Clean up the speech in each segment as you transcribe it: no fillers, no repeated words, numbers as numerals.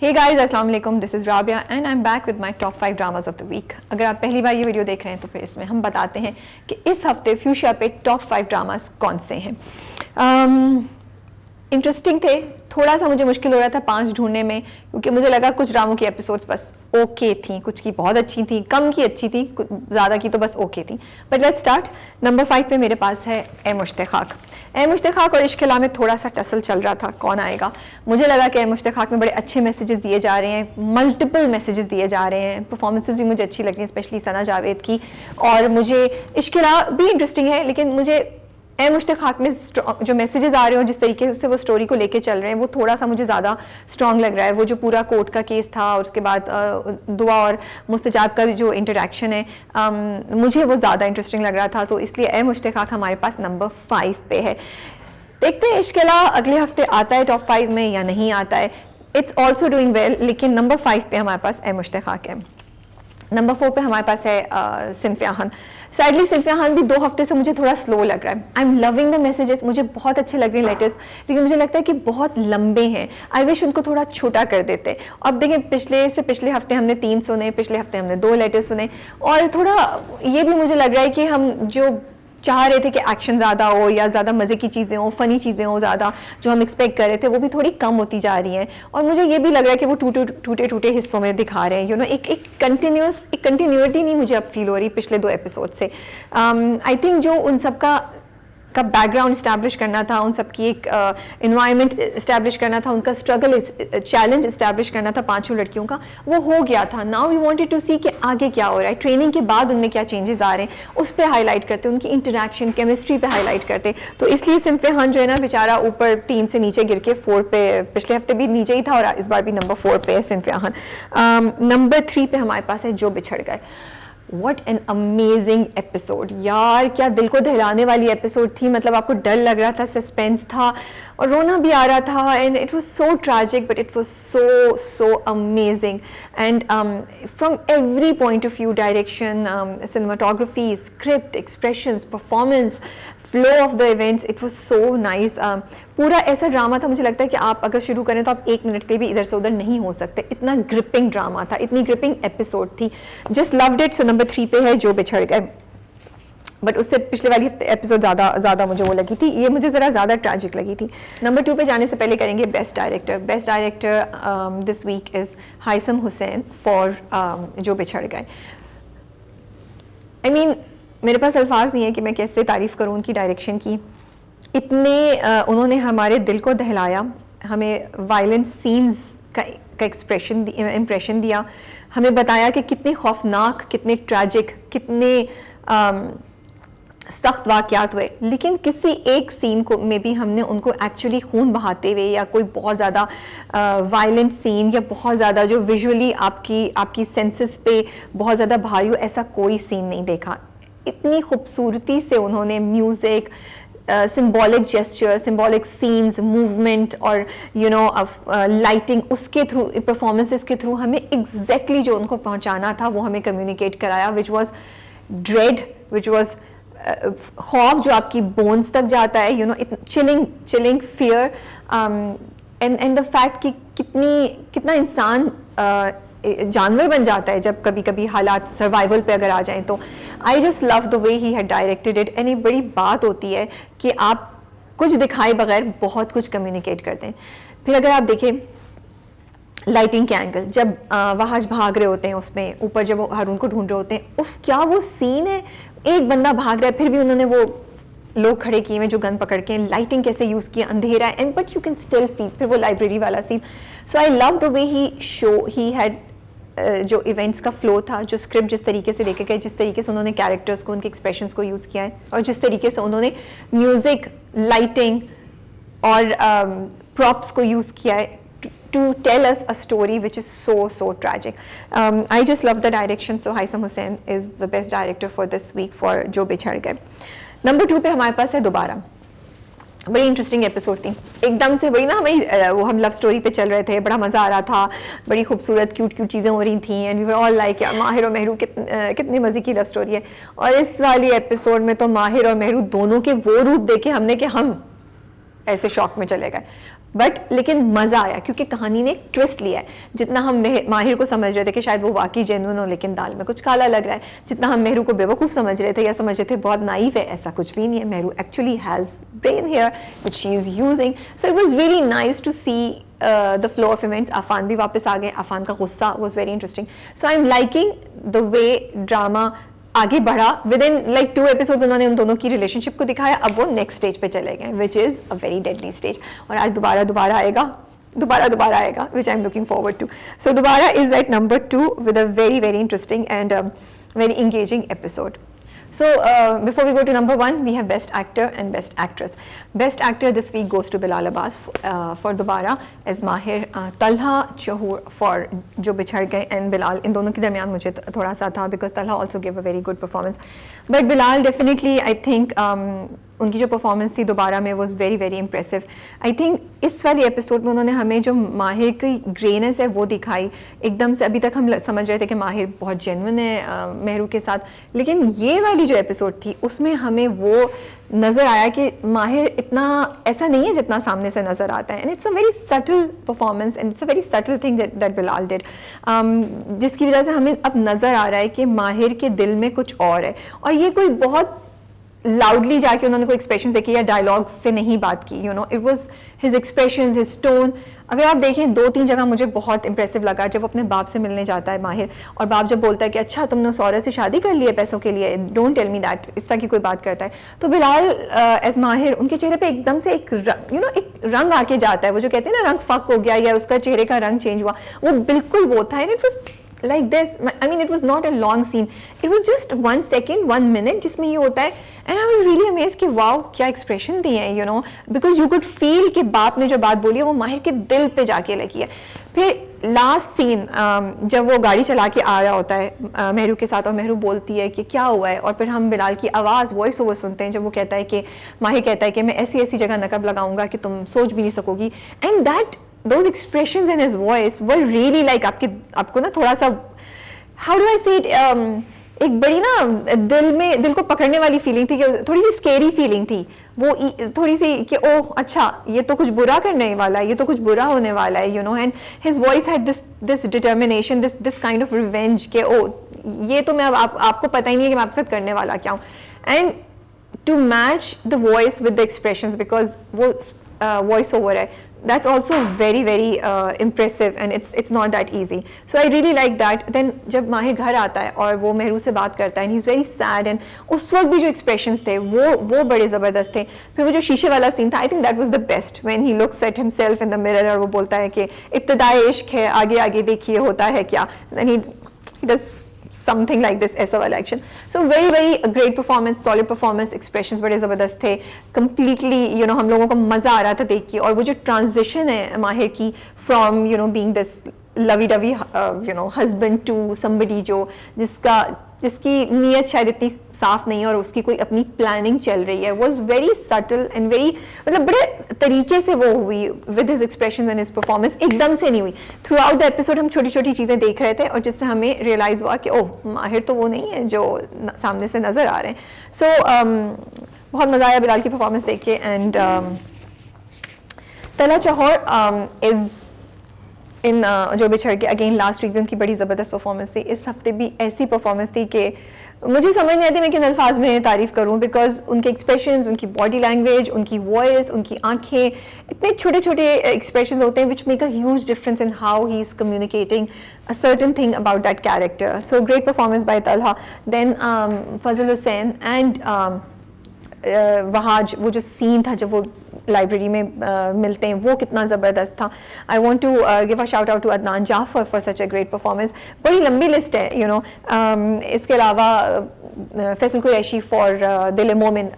हे guys अस्सलाम वालेकुम, this is Rabia and I am back with my top 5 dramas of the week. अगर आप पहली बार ये वीडियो देख रहे हैं तो फिर इसमें हम बताते हैं कि इस हफ्ते फ्यूशिया पे टॉप 5 ड्रामास कौन से हैं। इंटरेस्टिंग थे, थोड़ा सा मुझे मुश्किल हो रहा था 5 ढूंढने में, क्योंकि मुझे लगा कुछ ड्रामों की एपिसोड्स बस ओके थी, कुछ की बहुत अच्छी थी, कम की अच्छी थी, ज़्यादा की तो बस ओके थी। But let's start. नंबर 5 पे मेरे पास है ए मुश्ताक। ए मुश्ताक और इश्क में थोड़ा सा टसल चल रहा था कौन आएगा। मुझे लगा कि ए मुश्ताक में बड़े अच्छे मैसेजेस दिए जा रहे हैं, मल्टीपल मैसेजेस दिए जा रहे हैं, परफॉर्मेंसेस भी मुझे अच्छी लग रही हैं, स्पेशली सना जावेद की। और मुझे इश्क भी इंटरेस्टिंग है, लेकिन मुझे ए मुश्ताक में जो मैसेजेस आ रहे हो, जिस तरीके से वो स्टोरी को लेके चल रहे हैं, वो थोड़ा सा मुझे ज़्यादा स्ट्रॉन्ग लग रहा है। वो जो पूरा कोर्ट का केस था और उसके बाद दुआ और मुस्तजाब का जो इंटरेक्शन है, मुझे वो ज़्यादा इंटरेस्टिंग लग रहा था, तो इसलिए ए मुश्ताक हमारे पास नंबर 5 पे है। देखते हैं इश्क अगले हफ्ते आता है टॉप 5 में या नहीं आता है। इट्स ऑल्सो डूइंग वेल, लेकिन नंबर 5 पे हमारे पास ए मुश्ताक है। नंबर 4 पे हमारे पास है सिनफिया खान। सैडली सिनफिया खान भी 2 हफ्ते से मुझे थोड़ा स्लो लग रहा है। I am loving the messages, मुझे बहुत अच्छे लग रहे हैं लेटर्स, लेकिन मुझे लगता है कि बहुत लंबे हैं। आई विश उनको थोड़ा छोटा कर देते। अब देखें, पिछले हफ्ते हमने 3 सुने, पिछले हफ्ते हमने 2 लेटर्स सुने, और थोड़ा ये भी मुझे लग रहा है कि हम जो चाह रहे थे कि एक्शन ज़्यादा हो या ज़्यादा मज़े की चीज़ें हो, फ़नी चीज़ें हो, ज़्यादा जो हम एक्सपेक्ट कर रहे थे वो भी थोड़ी कम होती जा रही हैं। और मुझे ये भी लग रहा है कि वो टूटे हिस्सों में दिखा रहे हैं, एक कंटिन्यूटी नहीं मुझे अब फील हो रही पिछले 2 एपिसोड से। आई थिंक जो उन सब का बैकग्राउंड इस्टेब्लिश करना था, उन सब की एक इन्वायरमेंट इस्टेब्लिश करना था, उनका स्ट्रगल चैलेंज इस्टेब्लिश करना था 5 लड़कियों का, वो हो गया था। नाउ वी वांटेड टू सी कि आगे क्या हो रहा है, ट्रेनिंग के बाद उनमें क्या चेंजेस आ रहे हैं, उस पर हाईलाइट करते, उनकी इंटरेक्शन केमिस्ट्री पे हाईलाइट करते। तो इसलिए सिनफिया खान जो है ना बेचारा ऊपर 3 से नीचे गिर के 4 पे, पिछले हफ्ते भी नीचे ही था और इस बार भी नंबर 4 पे है सिनफिया खान। नंबर 3 पे हमारे पास है जो बिछड़ गए। What an amazing episode यार, क्या दिल को दहलाने वाली एपिसोड थी। मतलब आपको डर लग रहा था, सस्पेंस था और रोना भी आ रहा था, and it was so tragic but it was so amazing and from every point of view, direction, cinematography, script, expressions, performance, flow of the events, it was so nice. पूरा ऐसा ड्रामा था, मुझे लगता है कि आप अगर शुरू करें तो आप 1 मिनट के लिए भी इधर से उधर नहीं हो सकते। इतना ग्रिपिंग ड्रामा था, इतनी ग्रिपिंग एपिसोड थी, just loved it. So number 3 पे है जो बिछड़ गए। बट उससे पिछले वाली एपिसोड ज़्यादा मुझे वो लगी थी, ये मुझे ज़रा ज़्यादा ट्रैजिक लगी थी। नंबर 2 पे जाने से पहले करेंगे best director. Best director this week is Haisam Hussain for Jo Bichar गए। आई मीन मेरे पास अल्फाज नहीं है कि मैं कैसे तारीफ़ करूँ उनकी डायरेक्शन की। इतने उन्होंने हमारे दिल को दहलाया, हमें वायलेंट सीन्स का इम्प्रेशन दिया, हमें बताया कि कितने खौफनाक, कितने ट्रैजिक, कितने सख्त वाक़यात हुए, लेकिन किसी एक सीन को में भी हमने उनको एक्चुअली खून बहाते हुए या कोई बहुत ज़्यादा वायलेंट सीन या बहुत ज़्यादा जो विजुअली आपकी सेंसेस पे बहुत ज़्यादा भारी हो, ऐसा कोई सीन नहीं देखा। इतनी खूबसूरती से उन्होंने music, symbolic gesture, symbolic scenes, movement और लाइटिंग, उसके थ्रू, परफॉर्मेंसेस के थ्रू हमें एग्जैक्टली जो उनको पहुंचाना था वो हमें कम्युनिकेट कराया, which was dread, which was खौफ जो आपकी बोन्स तक जाता है, chilling fear, and the fact कि कितना इंसान जानवर बन जाता है जब कभी कभी हालात सर्वाइवल पे अगर आ जाएं। तो आई just love the way he had directed it. And एक बड़ी बात होती है कि आप कुछ दिखाए बगैर बहुत कुछ कम्युनिकेट करते हैं। फिर अगर आप देखें लाइटिंग के एंगल, जब वहाज भाग रहे होते हैं उसमें ऊपर, जब वो हारून को ढूंढ रहे होते हैं, उफ क्या वो सीन है, एक बंदा भाग रहा है फिर भी उन्होंने वो लोग खड़े किए हुए जो गन पकड़ के, लाइटिंग कैसे यूज़ किया, अंधेरा, and but you can still feel. फिर वो लाइब्रेरी वाला scene, so I love the way he had जो इवेंट्स का फ्लो था, जो स्क्रिप्ट जिस तरीके से लेके गए, जिस तरीके से उन्होंने कैरेक्टर्स को, उनके एक्सप्रेशंस को यूज़ किया है, और जिस तरीके से उन्होंने म्यूज़िक, लाइटिंग और प्रॉप्स को यूज़ किया है to tell us a story which is so tragic. I just love the direction. So Haitham Hussain is the best director for this week for जो बिछड़ गए। नंबर 2 पे हमारे पास है दोबारा। बड़ी इंटरेस्टिंग एपिसोड थी, एकदम से बड़ी ना, हमें वो हम लव स्टोरी पे चल रहे थे, बड़ा मज़ा आ रहा था, बड़ी खूबसूरत क्यूट चीज़ें हो रही थी, and we were all like Mahir और महरू कितने मज़े की लव स्टोरी है। और इस वाली एपिसोड में तो माहिर और महरू दोनों के वो रूप देखे हमने कि हम ऐसे शॉक में चले गए। बट लेकिन मज़ा आया क्योंकि कहानी ने एक ट्विस्ट लिया है। जितना हम माहिर को समझ रहे थे कि शायद वो वाकई जेन्युइन हो लेकिन दाल में कुछ काला लग रहा है, जितना हम मेहरू को बेवकूफ़ समझ रहे थे या समझ रहे थे बहुत नाइव है, ऐसा कुछ भी नहीं है। Mehru actually has brain here which she is using. So it was really nice to see the flow of events. Afaan भी वापस आ गए, आफान का गुस्सा was very interesting. So I am liking the way drama आगे बढ़ा। विद इन लाइक 2 एपिसोड उन्होंने उन दोनों की रिलेशनशिप को दिखाया, अब वो नेक्स्ट स्टेज पे चले गए which is a very deadly stage. और आज दोबारा आएगा which I am looking forward to. So Dobara is at number 2 with a very interesting and very engaging episode. So before we go to number 1, we have Best Actor and Best Actress. Best Actor this week goes to Bilal Abbas for Dobara as Mahir, Talha Chahur for Jo Bichhad Gaye and Bilal. इन दोनों के दरमियान मुझे थोड़ा सा था because Talha also gave a very good performance. But Bilal definitely I think उनकी जो performance थी दोबारा में was very impressive. I think इस वाली एपिसोड में उन्होंने हमें जो माहिर की ग्रेनेस है वो दिखाई एकदम से. अभी तक हम समझ रहे थे कि माहिर बहुत जेन्युइन है मेहरू के साथ, लेकिन ये वाली जो एपिसोड थी उसमें हमें वो नज़र आया कि माहिर इतना ऐसा नहीं है जितना सामने से नज़र आता है. And it's a very subtle performance and it's a very subtle thing that Bilal did, जिसकी वजह से हमें अब नज़र आ रहा है कि माहिर के दिल में कुछ और है. और ये कोई बहुत लाउडली जाके उन्होंने कोई एक्सप्रेशन देखे या डायलॉग से नहीं बात की. You know it was his expressions, his tone. अगर आप देखें 2-3 जगह मुझे बहुत इंप्रेसिव लगा जब वो अपने बाप से मिलने जाता है माहिर, और बाप जब बोलता है कि अच्छा तुमने उस औरत से शादी कर ली है पैसों के लिए, डोंट टेल मी दैट, इस तरह की कोई बात करता है. तो बिलाल एज माहिर उनके चेहरे पे एकदम से एक एक रंग आके जाता है. वो जो कहते हैं ना रंग फक हो गया या उसका चेहरे का रंग चेंज हुआ, वो बिल्कुल वो था. And it was like this. I mean it was not a long scene, it was just 1 second 1 minute जिसमें ये होता है. and I was really amazed कि वाओ क्या एक्सप्रेशन दिए हैं, you know, because you could feel कि बाप ने जो बात बोली है वो माहिर के दिल पे जाके लगी है. फिर लास्ट सीन जब वो गाड़ी चला के आ रहा होता है मेहरू के साथ और मेहरू बोलती है कि क्या हुआ है, और फिर हम बिलाल की आवाज़ वॉइस ओवर सुनते हैं जब वो कहता है कि माहिर कहता है कि मैं ऐसी ऐसी जगह नकब लगाऊंगा कि तुम सोच भी नहीं सकोगी. And that those expressions in his voice were really like आपको ना थोड़ा सा how do I say it, एक बड़ी ना दिल को पकड़ने वाली फीलिंग थी, कि थोड़ी सी स्केरी फीलिंग थी वो, थोड़ी सी कि ओह अच्छा ये तो कुछ बुरा करने वाला है, ये तो कुछ बुरा होने वाला है, you no. And his voice had this determination, this kind of revenge के ओह ये तो मैं अब आपको पता ही नहीं है कि मैं आपके साथ करने वाला क्या हूँ. And to match the voice with the expressions, because वो वॉइस ओवर है, that's also very impressive and it's not that easy. So I really like that. Then जब माहिर घर आता है और वो मेहरू से बात करता है and he's very sad, and उस वक्त भी जो expressions थे वो बड़े ज़बरदस्त थे. फिर वो जो शीशे वाला सीन था, I think that was the best when he looks at himself in the mirror और वो बोलता है कि इब्तिदाए इश्क है, आगे आगे देखिए होता है क्या. Then he does something like this, ऐसा वाला action. So very great performance, solid performance, expressions बड़े ज़बरदस्त थे, completely you know हम लोगों को मज़ा आ रहा था देख के. और वो जो transition है माहिर की from you know being this lovey-dovey you know husband to somebody जो जिसकी नीयत शायद इतनी साफ नहीं है और उसकी कोई अपनी प्लानिंग चल रही है, was very subtle and very मतलब बड़े तरीके से वो हुई with his expression and his performance. एकदम से नहीं हुई. थ्रू आउट द एपिसोड हम छोटी छोटी चीज़ें देख रहे थे और जिससे हमें रियलाइज़ हुआ कि ओह माहिर तो वो नहीं है जो सामने से नज़र आ रहे हैं. सो बहुत मज़ा आया बिलाल की परफॉर्मेंस देख के. And Talha Chahar is in जो बिछड़ के अगेन लास्ट वीक भी उनकी बड़ी ज़बरदस्त परफॉर्मेंस थी. इस हफ्ते भी ऐसी परफॉर्मेंस थी कि मुझे समझ नहीं आती मैं किन अल्फाज में तारीफ़ करूं, बिकॉज उनके एक्सप्रेशंस, उनकी बॉडी लैंग्वेज, उनकी वॉइस, उनकी आंखें, इतने छोटे छोटे एक्सप्रेशंस होते हैं which make a huge difference in how he is communicating a certain thing about that character. So great performance by Talha. Then Fazal Hussain and Wahaj, वो जो सीन था जब वो लाइब्रेरी में मिलते हैं वो कितना ज़बरदस्त था. I want to give a shout out to Adnan Jaffar for such a great performance. बड़ी लंबी लिस्ट है यू नो. इसके अलावा फैसल कुरैशी फॉर दिल मोमिन.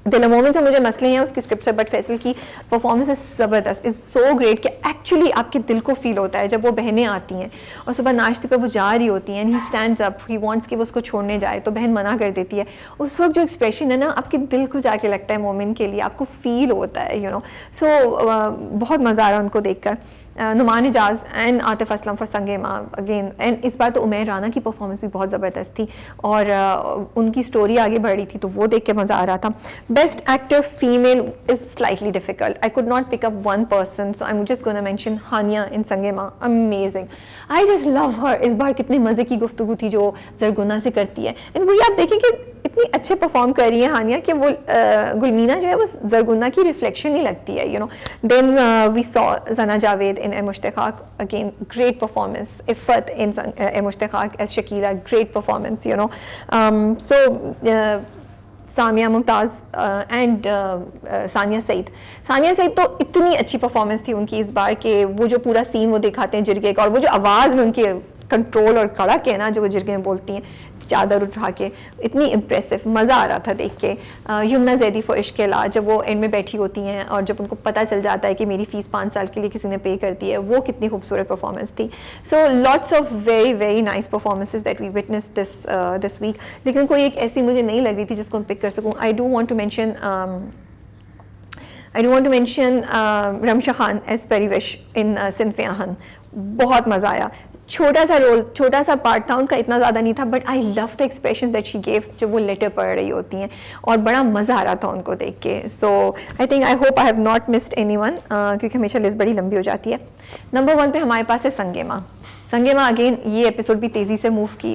दिल मोमिन से मुझे मसले हैं उसकी स्क्रिप्ट से, बट फैसल की परफॉर्मेंस इज ज़बरदस्त, इज़ सो ग्रेट कि एक्चुअली आपके दिल को फील होता है जब वो बहनें आती हैं और सुबह नाश्ते पे वो जा रही होती हैं and he stands up, he wants कि वो उसको छोड़ने जाए तो बहन मना कर देती है. उस वक्त जो एक्सप्रेशन है ना आपके दिल को जाके लगता है मोमिन के लिए, आपको फील होता है यू नो. सो बहुत मज़ा आ रहा है उनको देखकर. Noman Ijaz and Atif Aslam for Sang-e-Mah again, and इस बार तो उमैर राना की परफॉर्मेंस भी बहुत ज़बरदस्त थी और उनकी स्टोरी आगे बढ़ रही थी तो वो देख के मज़ा आ रहा था. Best actor female is slightly difficult. I could not pick up one person, so I am just gonna mention Hania in Sang-e-Mah. Amazing, I just love her. इस बार कितने मज़े की गुफ्तगू थी जो ज़रगुना से करती है, एंड वही आप देखें कि इतनी अच्छे परफॉर्म कर रही है हानिया कि वो गुलमीना जो है वो ज़रगुना की रिफ्लेक्शन ही लगती है, you know. Then we saw Jana Javed in Mushtaaq, again great performance. Ifat in Mushtaaq as Shakila, great performance, you know. So Samiya Mumtaz and Sania Saeed. Sania Saeed तो इतनी अच्छी परफॉर्मेंस थी उनकी इस बार के वो जो पूरा सीन वो दिखाते हैं जिरगे का, और वो जो आवाज़ में उनकी कंट्रोल और कड़क है ना जो वो जिरगे में बोलती हैं चादर उठा के, इतनी इम्प्रेसिव, मज़ा आ रहा था देख के. यमुना जैदी फॉर इश्क ला, जब वो एंड में बैठी होती हैं और जब उनको पता चल जाता है कि मेरी फ़ीस 5 साल के लिए किसी ने पे कर दी है, वो कितनी खूबसूरत परफॉर्मेंस थी. So lots of very very nice performances that we witness this week. लेकिन कोई एक ऐसी मुझे नहीं लग रही थी जिसको मैं पिक कर सकूँ. I do want to mention Ramsha Khan as Parivesh in सिनफ़े आहन. बहुत मज़ा आया. छोटा सा रोल, छोटा सा पार्ट था उनका, इतना ज़्यादा नहीं था, but I love the expressions that she gave जब वो लेटर पढ़ रही होती हैं, और बड़ा मज़ा आ रहा था उनको देख के. So I think I hope I have not missed anyone, क्योंकि हमेशा लिस्ट बड़ी लंबी हो जाती है. नंबर 1 पे हमारे पास है संगेमा. संगेमा अगेन ये एपिसोड भी तेज़ी से मूव की.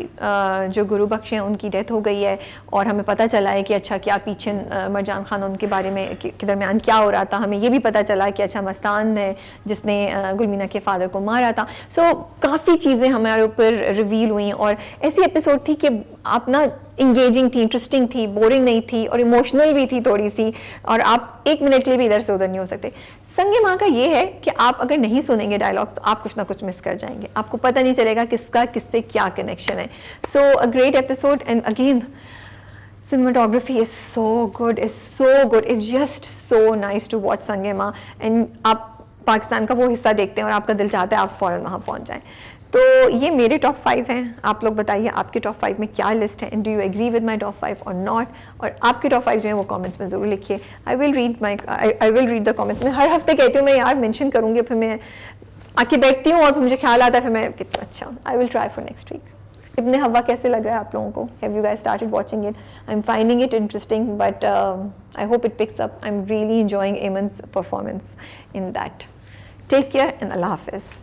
जो गुरु बख्श हैं उनकी डेथ हो गई है और हमें पता चला है कि अच्छा क्या पीछे मरजान खान उनके बारे में के दरमियान क्या हो रहा था. हमें ये भी पता चला कि अच्छा मस्तान है जिसने गुलमीना के फादर को मारा था. सो काफ़ी चीज़ें हमारे ऊपर रिवील हुई और ऐसी एपिसोड थी कि आप ना इंगेजिंग थी, इंटरेस्टिंग थी, बोरिंग नहीं थी और इमोशनल भी थी थोड़ी सी, और आप एक मिनट के लिए भी इधर से उधर नहीं हो सकते. संगेमा का ये है कि आप अगर नहीं सुनेंगे डायलॉग्स तो आप कुछ ना कुछ मिस कर जाएंगे, आपको पता नहीं चलेगा किसका किससे क्या कनेक्शन है. So a great episode, and again cinematography is so good, it's just so nice to watch Sang-e-Mah. And आप पाकिस्तान का वो हिस्सा देखते हैं और आपका दिल चाहता है आप फ़ौरन वहाँ पहुँच जाएं. तो ये मेरे टॉप 5 हैं. आप लोग बताइए आपके टॉप 5 में क्या लिस्ट है, and do you agree with my top 5 और नॉट. और आपके टॉप 5 जो है वो कमेंट्स में ज़रूर लिखिए. I will read the comments. मैं हर हफ्ते कहती हूँ मैं यार मेंशन करूँगी, फिर मैं आके बैठती हूँ और फिर मुझे ख्याल आता है, फिर मैं कितना अच्छा. I will try for next week. Ibne Hawa कैसे लग रहा है आप लोगों को? Have you guys started watching it? I am finding it interesting, but I hope it picks up. I am really enjoying Aimen's performance in that. Take care and अल्लाह हाफिज़.